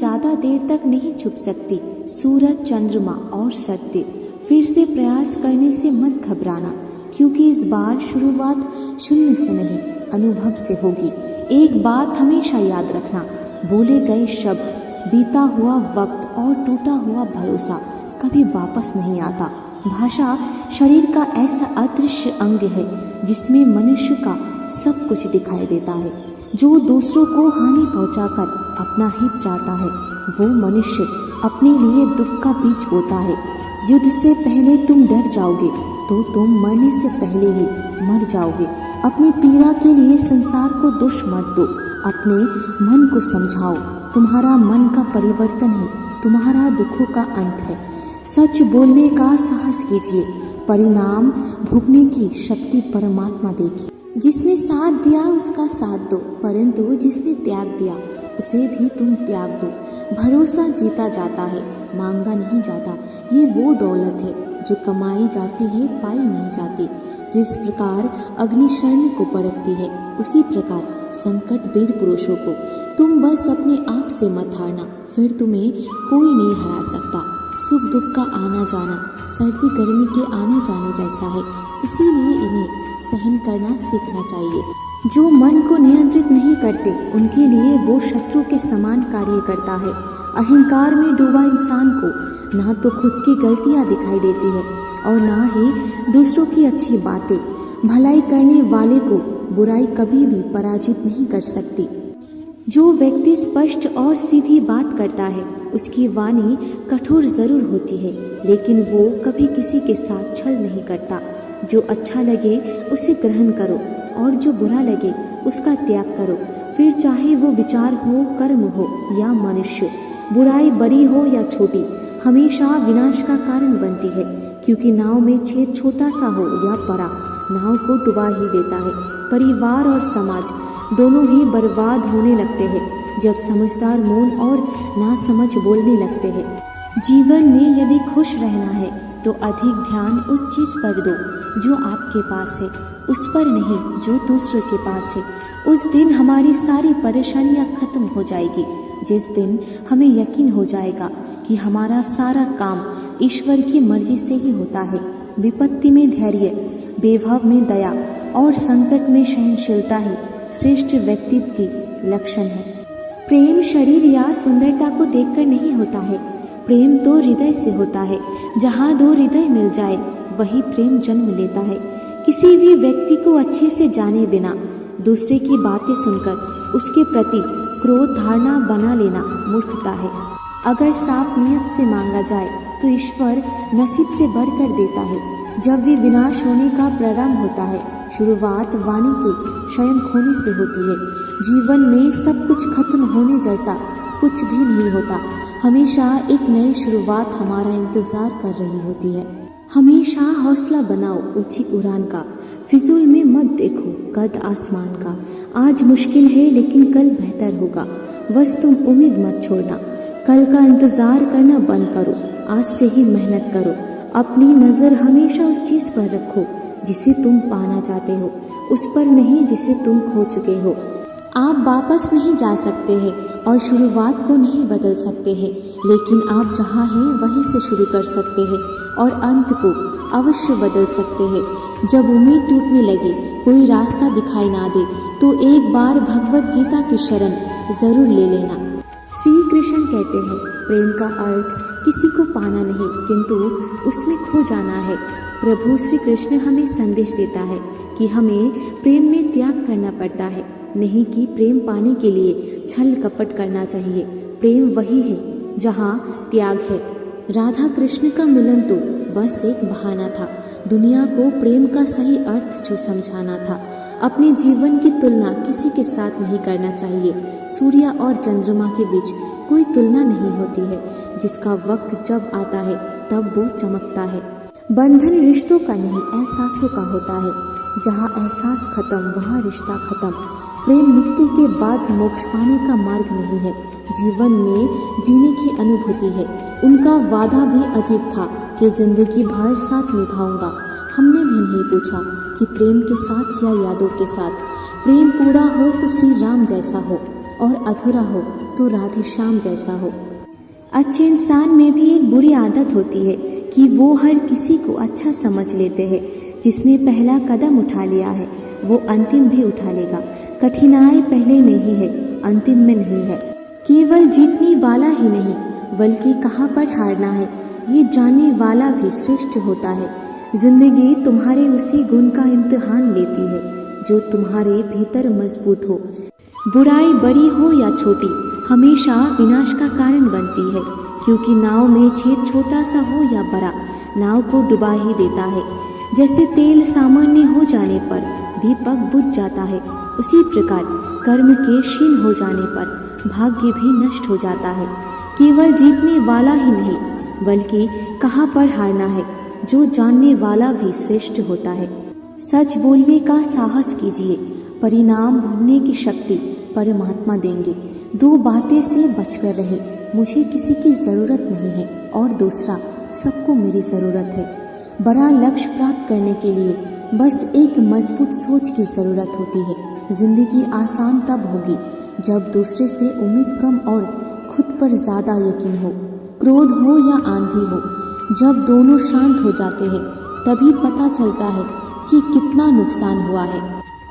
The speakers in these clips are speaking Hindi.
ज्यादा देर तक नहीं छुप सकती। सूरज, चंद्रमा और सत्य। फिर से प्रयास करने से मत घबराना, क्योंकि इस बार शुरुआत शून्य से नहीं, अनुभव से होगी। एक बात हमेशा याद रखना, बोले गए शब्द, बीता हुआ वक्त और टूटा हुआ भरोसा कभी वापस नहीं आता। भाषा शरीर का ऐसा अदृश्य अंग है जिसमें मनुष्य का सब कुछ दिखाई देता है। जो दूसरों को हानि पहुंचाकर अपना हित चाहता है, वो मनुष्य अपने लिए दुख का बीज बोता है। युद्ध से पहले तुम डर जाओगे तो तुम मरने से पहले ही मर जाओगे। अपनी पीड़ा के लिए संसार को दोष मत दो, अपने मन को समझाओ। तुम्हारा मन का परिवर्तन ही तुम्हारा दुखों का अंत है। सच बोलने का साहस कीजिए, परिणाम भोगने की शक्ति परमात्मा देगी। जिसने साथ दिया उसका साथ दो, परंतु जिसने त्याग दिया उसे भी तुम त्याग दो। भरोसा जीता जाता है, मांगा नहीं जाता। ये वो दौलत है जो कमाई जाती है, पाई नहीं जाती। जिस प्रकार अग्नि शरण को परखती है, उसी प्रकार संकट वीर पुरुषों को। तुम बस अपने आप से मत हारना, फिर तुम्हें कोई नहीं हरा सकता। सुख दुख का आना जाना सर्दी गर्मी के आने जाने जैसा है, इसीलिए इन्हें सहन करना सीखना चाहिए। जो मन को नियंत्रित नहीं करते, उनके लिए वो शत्रु के समान कार्य करता है। अहंकार में डूबा इंसान को ना तो खुद की गलतियां दिखाई देती है और ना ही दूसरों की अच्छी बातें। भलाई करने वाले को बुराई कभी भी पराजित नहीं कर सकती। जो व्यक्ति स्पष्ट और सीधी बात करता है, उसकी वाणी कठोर जरूर होती है, लेकिन वो कभी किसी के साथ छल नहीं करता। जो अच्छा लगे उसे ग्रहण करो और जो बुरा लगे उसका त्याग करो। फिर चाहे वो विचार हो, कर्म हो या मनुष्य, बुराई बड़ी हो या छोटी, हमेशा विनाश का कारण बनती है। क्योंकि नाव में छेद छोटा सा हो या बड़ा, नाव को डुबा ही देता है। परिवार और समाज दोनों ही बर्बाद होने लगते हैं जब समझदार मौन और नासमझ बोलने लगते हैं। जीवन में यदि खुश रहना है तो अधिक ध्यान उस चीज पर दो जो आपके पास है, उस पर नहीं जो दूसरों के पास है। उस दिन हमारी सारी परेशानियां खत्म हो जाएगी, जिस दिन हमें यकीन हो जाएगा कि हमारा सारा काम ईश्वर की मर्जी से ही होता है। विपत्ति में धैर्य, बेभाव में दया और संकट में सहनशीलता ही श्रेष्ठ व्यक्तित्व की लक्षण है। प्रेम शरीर या सुंदरता को देखकर नहीं होता है, प्रेम तो हृदय से होता है। जहाँ दो हृदय मिल जाए वही प्रेम जन्म लेता है। किसी भी व्यक्ति को अच्छे से जाने बिना दूसरे की बातें सुनकर उसके प्रति क्रोध धारणा बना लेना मूर्खता है। अगर साफ नियत से मांगा जाए तो ईश्वर नसीब से बढ़कर देता है। जब भी विनाश होने का प्रारंभ होता है, शुरुआत वाणी के स्वयं खोने से होती है। जीवन में सब कुछ खत्म होने जैसा कुछ भी नहीं होता। हमेशा एक नई शुरुआत हमारा इंतजार कर रही होती है। हमेशा हौसला बनाओ ऊंची उड़ान का, फिजूल में मत देखो कद आसमान का। आज मुश्किल है लेकिन कल बेहतर होगा, बस तुम उम्मीद मत छोड़ना। कल का इंतजार करना बंद करो, आज से ही मेहनत करो। अपनी नजर हमेशा उस चीज पर रखो जिसे तुम पाना चाहते हो, उस पर नहीं जिसे तुम खो चुके हो। आप वापस नहीं जा सकते हैं और शुरुआत को नहीं बदल सकते हैं, लेकिन आप जहाँ हैं वहीं से शुरू कर सकते हैं और अंत को अवश्य बदल सकते हैं। जब उम्मीद टूटने लगे, कोई रास्ता दिखाई ना दे, तो एक बार भगवत गीता की शरण जरूर ले लेना। श्री कृष्ण कहते हैं, प्रेम का अर्थ किसी को पाना नहीं किंतु उसमें खो जाना है। प्रभु श्री कृष्ण हमें संदेश देता है कि हमें प्रेम में त्याग करना पड़ता है, नहीं कि प्रेम पाने के लिए छल कपट करना चाहिए। प्रेम वही है जहाँ त्याग है। राधा कृष्ण का मिलन तो बस एक बहाना था, दुनिया को प्रेम का सही अर्थ जो समझाना था। अपने जीवन की तुलना किसी के साथ नहीं करना चाहिए। सूर्य और चंद्रमा के बीच कोई तुलना नहीं होती है। जिसका वक्त जब आता है तब वो चमकता है। बंधन रिश्तों का नहीं, एहसासों का होता है। जहाँ एहसास खत्म वहाँ रिश्ता खत्म। प्रेम मृत्यु के बाद मोक्ष पाने का मार्ग नहीं है, जीवन में जीने की अनुभूति है। उनका वादा भी अजीब था कि जिंदगी भर साथ निभाऊंगा। हमने भी नहीं पूछा कि प्रेम के साथ या यादों के साथ। प्रेम पूरा हो तो श्री राम जैसा हो और अधूरा हो तो राधे श्याम जैसा हो। अच्छे इंसान में भी एक बुरी आदत होती है कि वो हर किसी को अच्छा समझ लेते हैं। जिसने पहला कदम उठा लिया है वो अंतिम भी उठा लेगा। कठिनाई पहले में ही है, अंतिम में नहीं है। केवल जीतने वाला ही नहीं बल्कि कहाँ पर हारना है ये जानने वाला भी श्रेष्ठ होता है। जिंदगी तुम्हारे उसी गुण का इम्तिहान लेती है जो तुम्हारे भीतर मजबूत हो। बुराई बड़ी हो या छोटी हमेशा विनाश का कारण बनती है, क्योंकि नाव में छेद छोटा सा हो या बड़ा नाव को डुबा ही देता है। जैसे तेल सामान्य हो जाने पर दीपक बुझ जाता है, उसी प्रकार कर्म के क्षीण हो जाने पर भाग्य भी नष्ट हो जाता है। केवल जीतने वाला ही नहीं बल्कि कहाँ पर हारना है जो जानने वाला भी श्रेष्ठ होता है। सच बोलने का साहस कीजिए, परिणाम भूलने की शक्ति परमात्मा देंगे। दो बातें से बचकर रहे, मुझे किसी की जरूरत नहीं है और दूसरा सबको मेरी जरूरत है। बड़ा लक्ष्य प्राप्त करने के लिए बस एक मजबूत सोच की जरूरत होती है। जिंदगी आसान तब होगी जब दूसरे से उम्मीद कम और खुद पर ज्यादा यकीन हो। क्रोध हो या आंधी हो, जब दोनों शांत हो जाते हैं तभी पता चलता है कि कितना नुकसान हुआ है।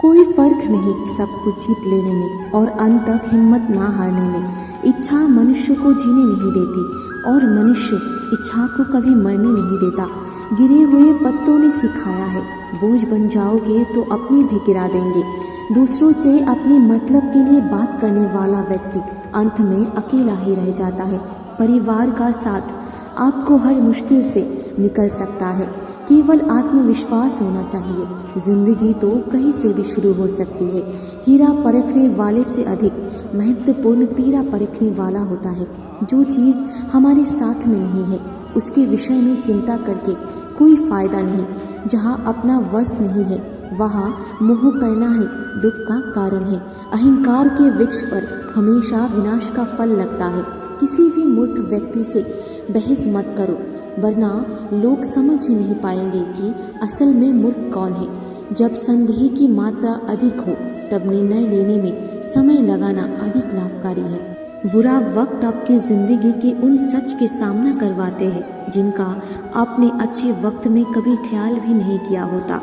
कोई फर्क नहीं सब कुछ जीत लेने में और अंत तक हिम्मत ना हारने में। इच्छा मनुष्य को जीने नहीं देती और मनुष्य इच्छा को कभी मरने नहीं देता। गिरे हुए पत्तों ने सिखाया है, बोझ बन जाओगे तो अपने भी गिरा देंगे। दूसरों से अपने मतलब के लिए बात करने वाला व्यक्ति अंत में अकेला ही रह जाता है। परिवार का साथ आपको हर मुश्किल से निकल सकता है, केवल आत्मविश्वास होना चाहिए। जिंदगी तो कहीं से भी शुरू हो सकती है। हीरा परखने वाले से अधिक महत्वपूर्ण पीरा परखने वाला होता है। जो चीज़ हमारे साथ में नहीं है उसके विषय में चिंता करके कोई फायदा नहीं। जहाँ अपना वश नहीं है वहाँ मोह करना है दुख का कारण है। अहंकार के वृक्ष पर हमेशा विनाश का फल लगता है। किसी भी मूर्ख व्यक्ति से बहस मत करो, वरना लोग समझ ही नहीं पाएंगे कि असल में मूर्ख कौन है। जब संदेह की मात्रा अधिक हो तब निर्णय लेने में समय लगाना अधिक लाभकारी है। बुरा वक्त आपकी जिंदगी के उन सच के सामना करवाते हैं जिनका आपने अच्छे वक्त में कभी ख्याल भी नहीं किया होता।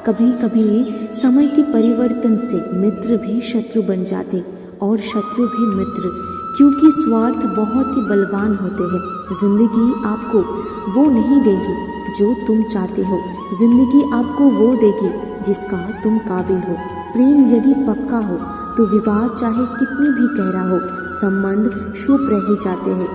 कभी कभी समय के परिवर्तन से मित्र भी शत्रु बन जाते और शत्रु भी मित्र, क्योंकि स्वार्थ बहुत ही बलवान होते हैं। जिंदगी आपको वो नहीं देगी जो तुम चाहते हो, जिंदगी आपको वो देगी जिसका तुम काबिल हो। प्रेम यदि पक्का हो तो विवाह चाहे कितनी भी गहरा हो, संबंध शुभ रह ही जाते हैं।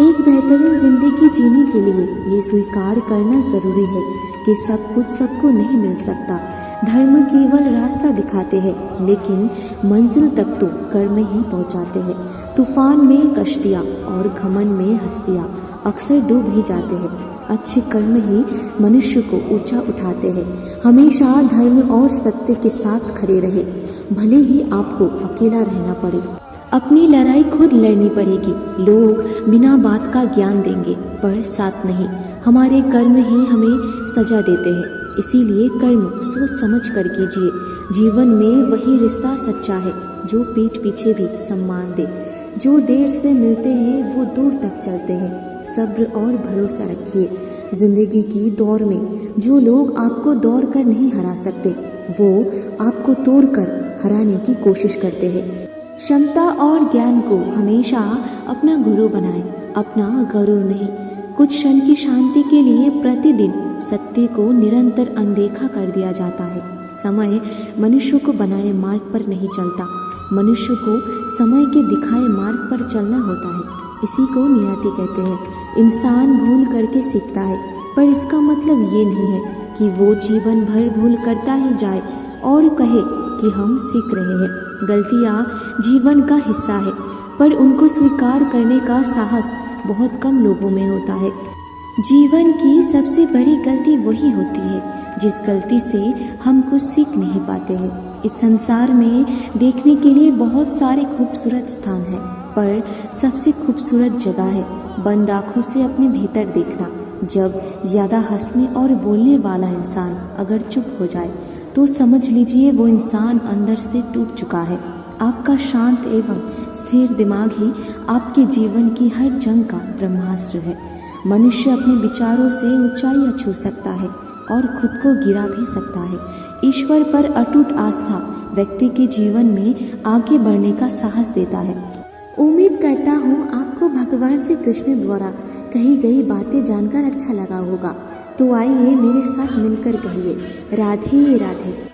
एक बेहतरीन जिंदगी जीने के लिए ये स्वीकार करना जरूरी है कि सब कुछ सबको नहीं मिल सकता। धर्म केवल रास्ता दिखाते हैं, लेकिन मंजिल तक तो कर्म ही पहुंचाते हैं। तूफान में कश्तियाँ और घमंड में हस्तियाँ अक्सर डूब ही जाते हैं। अच्छे कर्म ही मनुष्य को ऊंचा उठाते हैं। हमेशा धर्म और सत्य के साथ खड़े रहे, भले ही आपको अकेला रहना पड़े। अपनी लड़ाई खुद लड़नी पड़ेगी। लोग बिना बात का ज्ञान देंगे पर साथ नहीं। हमारे कर्म ही हमें सजा देते हैं, इसीलिए कर्म सोच समझ कर कीजिए। जीवन में वही रिश्ता सच्चा है जो पीठ पीछे भी सम्मान दे। जो देर से मिलते हैं वो दूर तक चलते हैं। सब्र और भरोसा रखिए। जिंदगी की दौड़ में जो लोग आपको दौड़ कर नहीं हरा सकते वो आपको तोड़ कर हराने की कोशिश करते हैं। क्षमता और ज्ञान को हमेशा अपना गुरु बनाएं, अपना गरुड़ नहीं। कुछ क्षण की शांति के लिए प्रतिदिन सत्य को निरंतर अनदेखा कर दिया जाता है। समय मनुष्य को बनाए मार्ग पर नहीं चलता, मनुष्य को समय के दिखाए मार्ग पर चलना होता है। इसी को नियति कहते हैं। इंसान भूल करके सीखता है, पर इसका मतलब ये नहीं है कि वो जीवन भर भूल करता ही जाए और कहे कि हम सीख रहे हैं। गलतियाँ जीवन का हिस्सा है, पर उनको स्वीकार करने का साहस बहुत कम लोगों में होता है। जीवन की सबसे बड़ी गलती वही होती है जिस गलती से हम कुछ सीख नहीं पाते हैं। इस संसार में देखने के लिए बहुत सारे खूबसूरत स्थान हैं, पर सबसे खूबसूरत जगह है बंद आँखों से अपने भीतर देखना। जब ज्यादा हंसने और बोलने वाला इंसान अगर चुप हो जाए तो समझ लीजिए वो इंसान अंदर से टूट चुका है। आपका शांत एवं स्थिर दिमाग ही आपके जीवन की हर जंग का ब्रह्मास्त्र है। मनुष्य अपने विचारों से ऊंचाइयां छू सकता है और खुद को गिरा भी सकता है। ईश्वर पर अटूट आस्था व्यक्ति के जीवन में आगे बढ़ने का साहस देता है। उम्मीद करता हूँ आपको भगवान श्री कृष्ण द्वारा कही गई बातें जानकर अच्छा लगा होगा। तो आइए मेरे साथ मिलकर कहिए, राधे राधे।